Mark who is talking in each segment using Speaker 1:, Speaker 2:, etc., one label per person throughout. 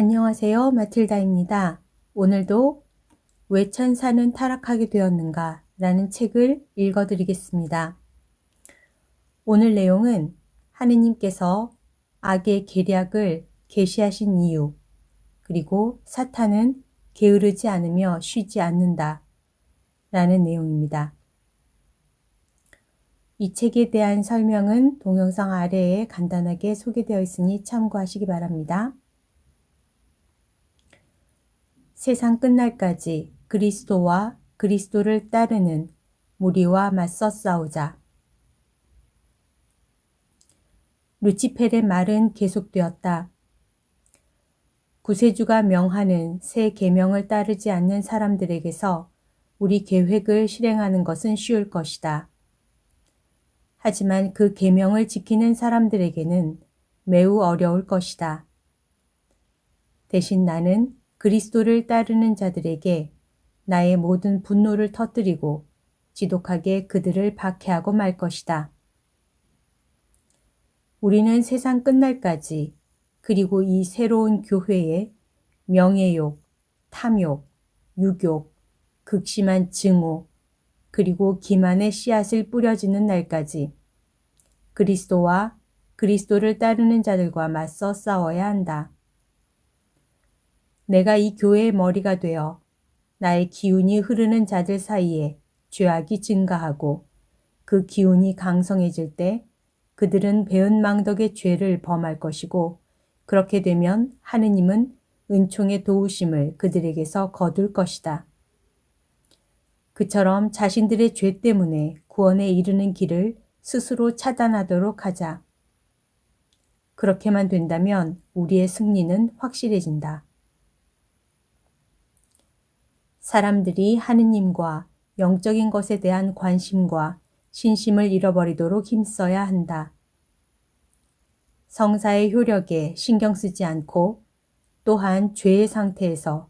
Speaker 1: 안녕하세요. 마틸다입니다. 오늘도 왜 천사는 타락하게 되었는가 라는 책을 읽어드리겠습니다. 오늘 내용은 하느님께서 악의 계략을 계시하신 이유, 그리고 사탄은 게으르지 않으며 쉬지 않는다 라는 내용입니다. 이 책에 대한 설명은 동영상 아래에 간단하게 소개되어 있으니 참고하시기 바랍니다. 세상 끝날까지 그리스도와 그리스도를 따르는 무리와 맞서 싸우자. 루치펠의 말은 계속되었다. 구세주가 명하는 새 계명을 따르지 않는 사람들에게서 우리 계획을 실행하는 것은 쉬울 것이다. 하지만 그 계명을 지키는 사람들에게는 매우 어려울 것이다. 대신 나는 그리스도를 따르는 자들에게 나의 모든 분노를 터뜨리고 지독하게 그들을 박해하고 말 것이다. 우리는 세상 끝날까지 그리고 이 새로운 교회에 명예욕, 탐욕, 유욕, 극심한 증오, 그리고 기만의 씨앗을 뿌려지는 날까지 그리스도와 그리스도를 따르는 자들과 맞서 싸워야 한다. 내가 이 교회의 머리가 되어 나의 기운이 흐르는 자들 사이에 죄악이 증가하고 그 기운이 강성해질 때 그들은 배은망덕의 죄를 범할 것이고, 그렇게 되면 하느님은 은총의 도우심을 그들에게서 거둘 것이다. 그처럼 자신들의 죄 때문에 구원에 이르는 길을 스스로 차단하도록 하자. 그렇게만 된다면 우리의 승리는 확실해진다. 사람들이 하느님과 영적인 것에 대한 관심과 신심을 잃어버리도록 힘써야 한다. 성사의 효력에 신경 쓰지 않고 또한 죄의 상태에서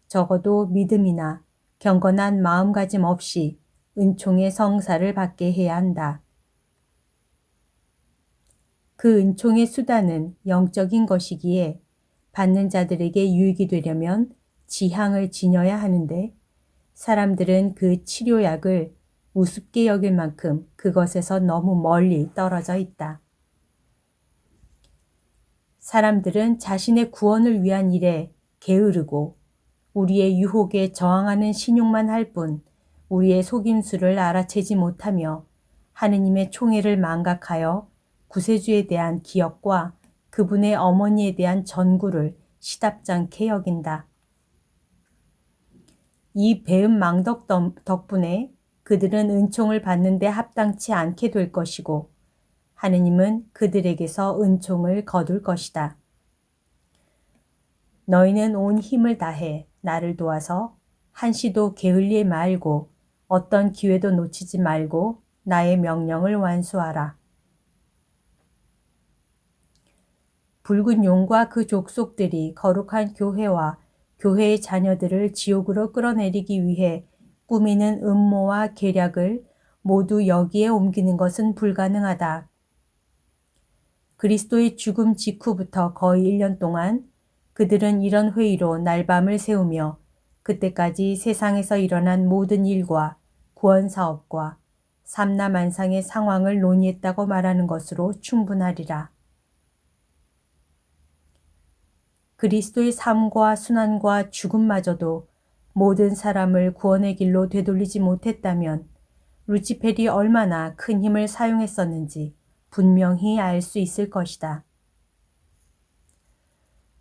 Speaker 1: 적어도 믿음이나 경건한 마음가짐 없이 은총의 성사를 받게 해야 한다. 그 은총의 수단은 영적인 것이기에 받는 자들에게 유익이 되려면 지향을 지녀야 하는데, 사람들은 그 치료약을 우습게 여길 만큼 그것에서 너무 멀리 떨어져 있다. 사람들은 자신의 구원을 위한 일에 게으르고 우리의 유혹에 저항하는 신용만 할 뿐 우리의 속임수를 알아채지 못하며 하느님의 총애를 망각하여 구세주에 대한 기억과 그분의 어머니에 대한 전구를 시답잖게 여긴다. 이 배은망덕 덕분에 그들은 은총을 받는데 합당치 않게 될 것이고 하느님은 그들에게서 은총을 거둘 것이다. 너희는 온 힘을 다해 나를 도와서 한시도 게을리 말고 어떤 기회도 놓치지 말고 나의 명령을 완수하라. 붉은 용과 그 족속들이 거룩한 교회와 교회의 자녀들을 지옥으로 끌어내리기 위해 꾸미는 음모와 계략을 모두 여기에 옮기는 것은 불가능하다. 그리스도의 죽음 직후부터 거의 1년 동안 그들은 이런 회의로 날밤을 새우며 그때까지 세상에서 일어난 모든 일과 구원사업과 삼라만상의 상황을 논의했다고 말하는 것으로 충분하리라. 그리스도의 삶과 순환과 죽음마저도 모든 사람을 구원의 길로 되돌리지 못했다면 루치펠이 얼마나 큰 힘을 사용했었는지 분명히 알 수 있을 것이다.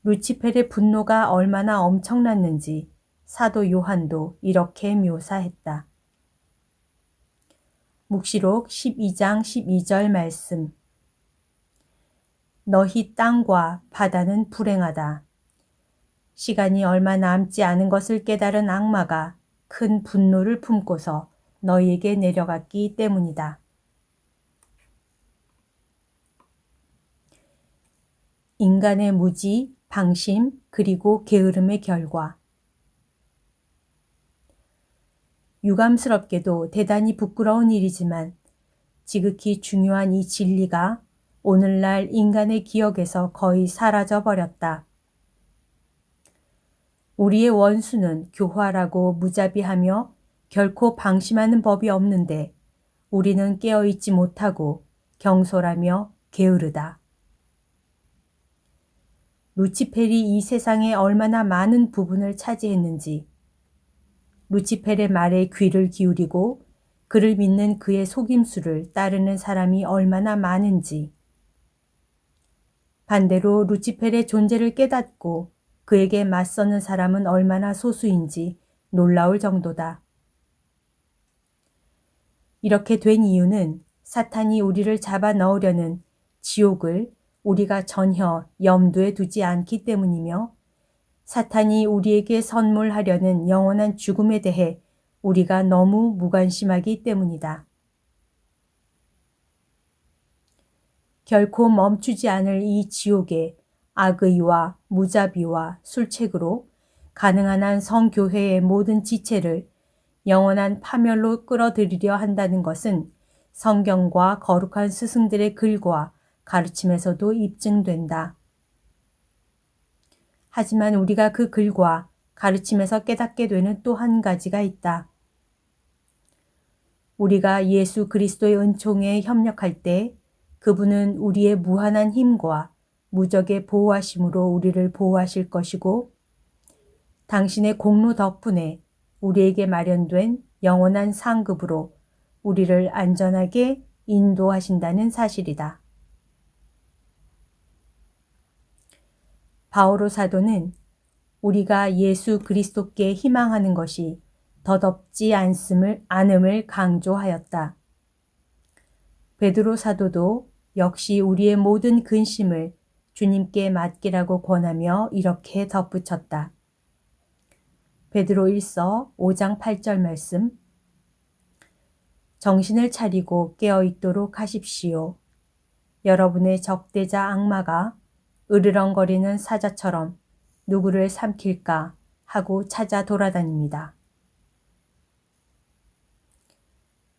Speaker 1: 루치펠의 분노가 얼마나 엄청났는지 사도 요한도 이렇게 묘사했다. 묵시록 12장 12절 말씀. 너희 땅과 바다는 불행하다. 시간이 얼마 남지 않은 것을 깨달은 악마가 큰 분노를 품고서 너희에게 내려갔기 때문이다. 인간의 무지, 방심, 그리고 게으름의 결과. 유감스럽게도 대단히 부끄러운 일이지만 지극히 중요한 이 진리가 오늘날 인간의 기억에서 거의 사라져 버렸다. 우리의 원수는 교활하고 무자비하며 결코 방심하는 법이 없는데 우리는 깨어있지 못하고 경솔하며 게으르다. 루치펠이 이 세상에 얼마나 많은 부분을 차지했는지, 루치펠의 말에 귀를 기울이고 그를 믿는 그의 속임수를 따르는 사람이 얼마나 많은지, 반대로 루치펠의 존재를 깨닫고 그에게 맞서는 사람은 얼마나 소수인지 놀라울 정도다. 이렇게 된 이유는 사탄이 우리를 잡아 넣으려는 지옥을 우리가 전혀 염두에 두지 않기 때문이며 사탄이 우리에게 선물하려는 영원한 죽음에 대해 우리가 너무 무관심하기 때문이다. 결코 멈추지 않을 이 지옥에 악의와 무자비와 술책으로 가능한 한 성교회의 모든 지체를 영원한 파멸로 끌어들이려 한다는 것은 성경과 거룩한 스승들의 글과 가르침에서도 입증된다. 하지만 우리가 그 글과 가르침에서 깨닫게 되는 또 한 가지가 있다. 우리가 예수 그리스도의 은총에 협력할 때 그분은 우리의 무한한 힘과 무적의 보호하심으로 우리를 보호하실 것이고 당신의 공로 덕분에 우리에게 마련된 영원한 상급으로 우리를 안전하게 인도하신다는 사실이다. 바오로 사도는 우리가 예수 그리스도께 희망하는 것이 덧없지 않음을 강조하였다. 베드로 사도도 역시 우리의 모든 근심을 주님께 맡기라고 권하며 이렇게 덧붙였다. 베드로 1서 5장 8절 말씀. 정신을 차리고 깨어있도록 하십시오. 여러분의 적대자 악마가 으르렁거리는 사자처럼 누구를 삼킬까 하고 찾아 돌아다닙니다.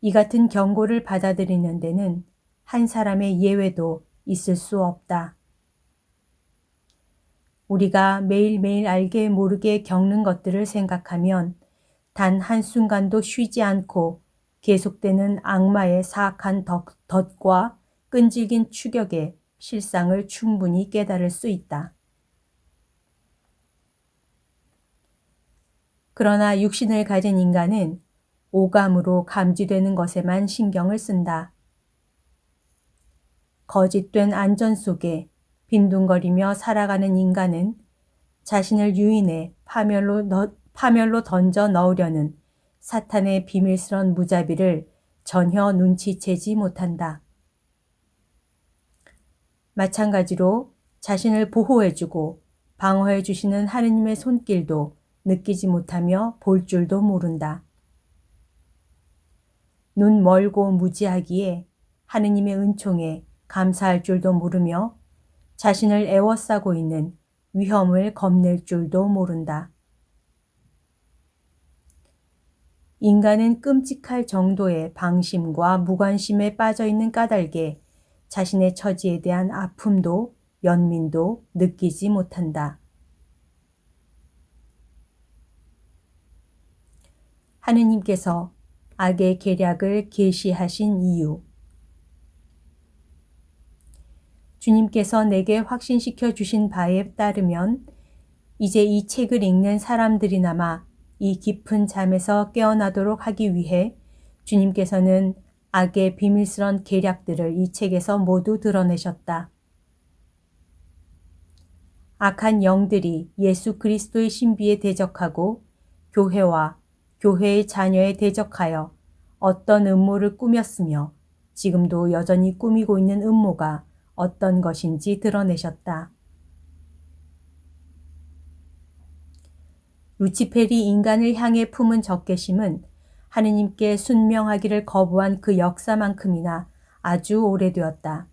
Speaker 1: 이 같은 경고를 받아들이는 데는 한 사람의 예외도 있을 수 없다. 우리가 매일매일 알게 모르게 겪는 것들을 생각하면 단 한순간도 쉬지 않고 계속되는 악마의 사악한 덫과 끈질긴 추격의 실상을 충분히 깨달을 수 있다. 그러나 육신을 가진 인간은 오감으로 감지되는 것에만 신경을 쓴다. 거짓된 안전 속에 빈둥거리며 살아가는 인간은 자신을 유인해 파멸로 던져 넣으려는 사탄의 비밀스런 무자비를 전혀 눈치채지 못한다. 마찬가지로 자신을 보호해주고 방어해주시는 하느님의 손길도 느끼지 못하며 볼 줄도 모른다. 눈 멀고 무지하기에 하느님의 은총에 감사할 줄도 모르며 자신을 애워싸고 있는 위험을 겁낼 줄도 모른다. 인간은 끔찍할 정도의 방심과 무관심에 빠져있는 까닭에 자신의 처지에 대한 아픔도 연민도 느끼지 못한다. 하느님께서 악의 계략을 계시하신 이유. 주님께서 내게 확신시켜 주신 바에 따르면 이제 이 책을 읽는 사람들이나마 이 깊은 잠에서 깨어나도록 하기 위해 주님께서는 악의 비밀스런 계략들을 이 책에서 모두 드러내셨다. 악한 영들이 예수 그리스도의 신비에 대적하고 교회와 교회의 자녀에 대적하여 어떤 음모를 꾸몄으며 지금도 여전히 꾸미고 있는 음모가 어떤 것인지 드러내셨다. 루치펠이 인간을 향해 품은 적개심은 하느님께 순명하기를 거부한 그 역사만큼이나 아주 오래되었다.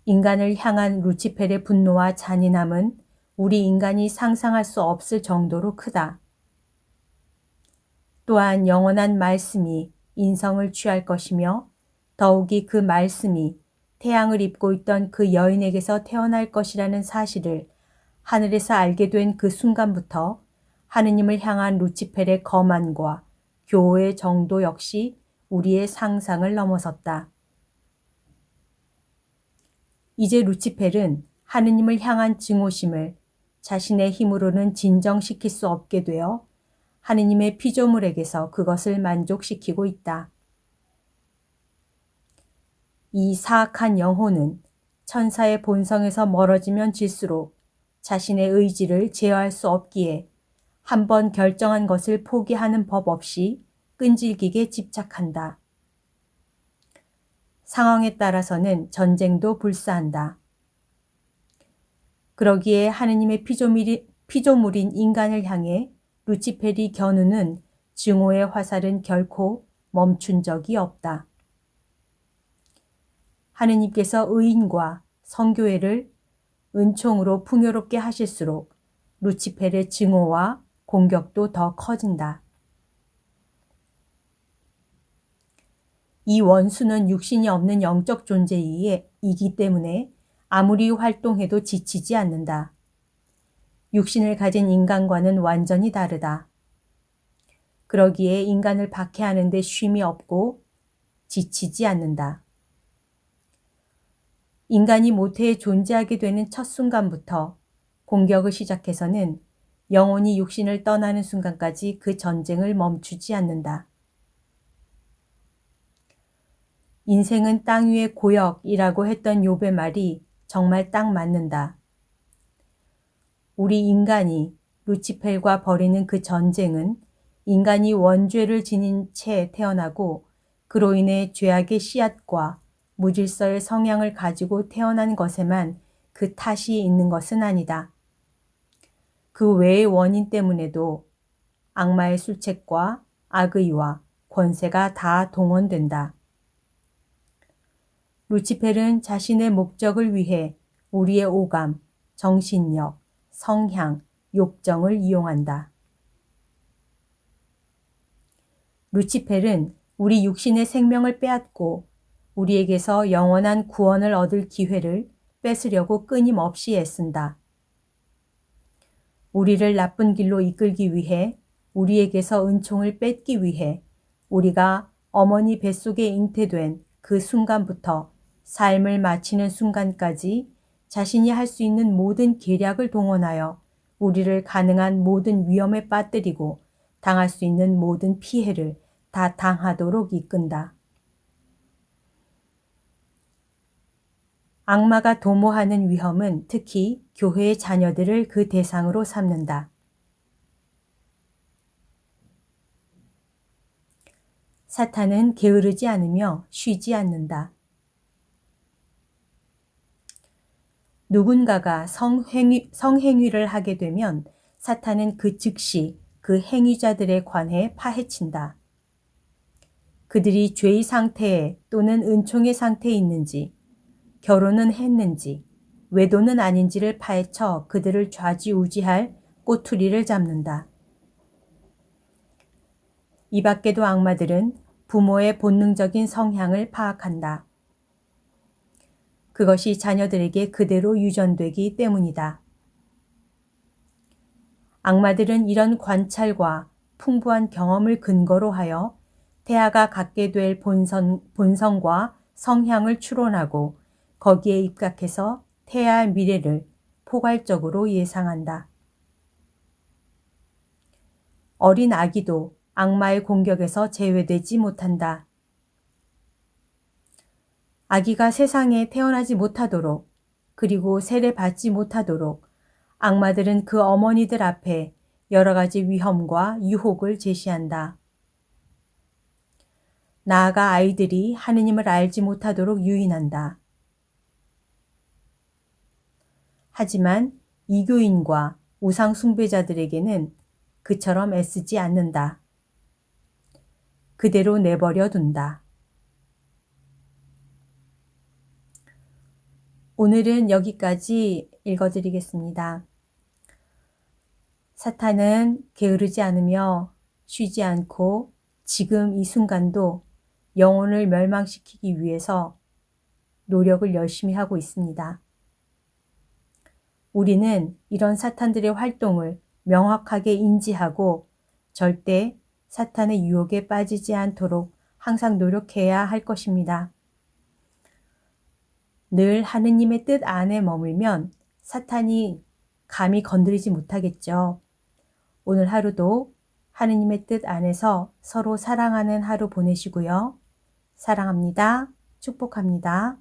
Speaker 1: 인간을 향한 루치펠의 분노와 잔인함은 우리 인간이 상상할 수 없을 정도로 크다. 또한 영원한 말씀이 인성을 취할 것이며 더욱이 그 말씀이 태양을 입고 있던 그 여인에게서 태어날 것이라는 사실을 하늘에서 알게 된 그 순간부터 하느님을 향한 루치펠의 거만과 교호의 정도 역시 우리의 상상을 넘어섰다. 이제 루치펠은 하느님을 향한 증오심을 자신의 힘으로는 진정시킬 수 없게 되어 하느님의 피조물에게서 그것을 만족시키고 있다. 이 사악한 영혼은 천사의 본성에서 멀어지면 질수록 자신의 의지를 제어할 수 없기에 한번 결정한 것을 포기하는 법 없이 끈질기게 집착한다. 상황에 따라서는 전쟁도 불사한다. 그러기에 하느님의 피조물인 인간을 향해 루치펠이 겨누는 증오의 화살은 결코 멈춘 적이 없다. 하느님께서 의인과 성교회를 은총으로 풍요롭게 하실수록 루치펠의 증오와 공격도 더 커진다. 이 원수는 육신이 없는 영적 존재이기 때문에 아무리 활동해도 지치지 않는다. 육신을 가진 인간과는 완전히 다르다. 그러기에 인간을 박해하는 데 쉼이 없고 지치지 않는다. 인간이 모태에 존재하게 되는 첫 순간부터 공격을 시작해서는 영혼이 육신을 떠나는 순간까지 그 전쟁을 멈추지 않는다. 인생은 땅 위의 고역이라고 했던 욥의 말이 정말 딱 맞는다. 우리 인간이 루치펠과 벌이는 그 전쟁은 인간이 원죄를 지닌 채 태어나고 그로 인해 죄악의 씨앗과 무질서의 성향을 가지고 태어난 것에만 그 탓이 있는 것은 아니다. 그 외의 원인 때문에도 악마의 술책과 악의와 권세가 다 동원된다. 루치펠은 자신의 목적을 위해 우리의 오감, 정신력, 성향, 욕정을 이용한다. 루치펠은 우리 육신의 생명을 빼앗고 우리에게서 영원한 구원을 얻을 기회를 뺏으려고 끊임없이 애쓴다. 우리를 나쁜 길로 이끌기 위해, 우리에게서 은총을 뺏기 위해 우리가 어머니 뱃속에 잉태된 그 순간부터 삶을 마치는 순간까지 자신이 할 수 있는 모든 계략을 동원하여 우리를 가능한 모든 위험에 빠뜨리고 당할 수 있는 모든 피해를 다 당하도록 이끈다. 악마가 도모하는 위험은 특히 교회의 자녀들을 그 대상으로 삼는다. 사탄은 게으르지 않으며 쉬지 않는다. 누군가가 성행위를 하게 되면 사탄은 그 즉시 그 행위자들에 관해 파헤친다. 그들이 죄의 상태에 또는 은총의 상태에 있는지, 결혼은 했는지, 외도는 아닌지를 파헤쳐 그들을 좌지우지할 꼬투리를 잡는다. 이 밖에도 악마들은 부모의 본능적인 성향을 파악한다. 그것이 자녀들에게 그대로 유전되기 때문이다. 악마들은 이런 관찰과 풍부한 경험을 근거로 하여 태아가 갖게 될 본성과 성향을 추론하고 거기에 입각해서 태아의 미래를 포괄적으로 예상한다. 어린 아기도 악마의 공격에서 제외되지 못한다. 아기가 세상에 태어나지 못하도록 그리고 세례받지 못하도록 악마들은 그 어머니들 앞에 여러 가지 위험과 유혹을 제시한다. 나아가 아이들이 하느님을 알지 못하도록 유인한다. 하지만 이교인과 우상 숭배자들에게는 그처럼 애쓰지 않는다. 그대로 내버려 둔다. 오늘은 여기까지 읽어드리겠습니다. 사탄은 게으르지 않으며 쉬지 않고 지금 이 순간도 영혼을 멸망시키기 위해서 노력을 열심히 하고 있습니다. 우리는 이런 사탄들의 활동을 명확하게 인지하고 절대 사탄의 유혹에 빠지지 않도록 항상 노력해야 할 것입니다. 늘 하느님의 뜻 안에 머물면 사탄이 감히 건드리지 못하겠죠. 오늘 하루도 하느님의 뜻 안에서 서로 사랑하는 하루 보내시고요. 사랑합니다. 축복합니다.